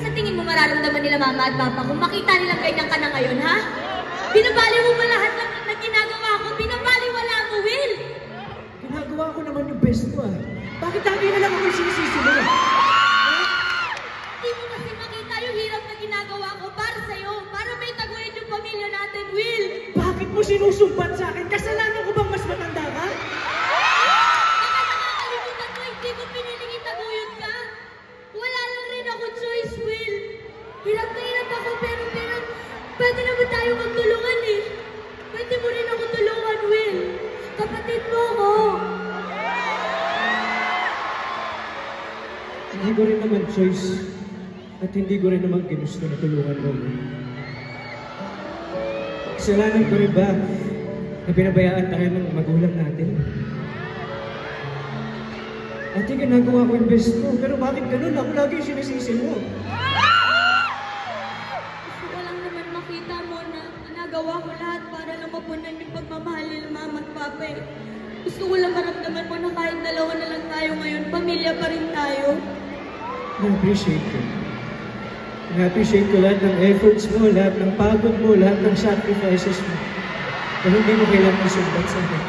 sa tingin mo mararamdaman nila mama at papa kung makita nilang ganyan ka na ngayon, ha? Binabali mo ba lahat na ginagawa ko? Binabaliwala mo, Will! Ginagawa ko naman yung best ko, ah. Bakit lagi na lang ako sinisisi mo? Hindi mo kasi makita yung hirap na ginagawa ko para sa'yo, para may taguin yung pamilya natin, Will! Bakit mo sinusumbat sa akin? Kasalanan ko bang mas matanda ka? Baka nakakalimutan mo, hindi ko piniling itaguyod ka. Wala lang rin ako choice, Will. Hirap na hirap ako, pero pwede naman tayo magtulungan eh. Pwede mo rin ako tulungan, Will. Kapatid mo ako. Hindi ko rin naman choice. At hindi ko rin naman ginusto na tulungan mo. Kasalanan ko rin ba na pinabayaan tayo ng magulang natin? Ate, ginagawa ko yung best ko. Pero bakit ganun? Ako lagi yung sinisisi mo. Gusto ko lang naman makita mo na nagawa ko lahat para lang mapunan yung pagmamahal nila mama at papa eh. Gusto ko lang maramdaman mo na kahit dalawa na lang tayo ngayon, pamilya pa rin tayo. Na-appreciate ko. Na-appreciate ko lahat ng efforts mo, lahat ng pagod mo, lahat ng sacrifices mo. Pero hindi mo kailangan isumbat sa akin.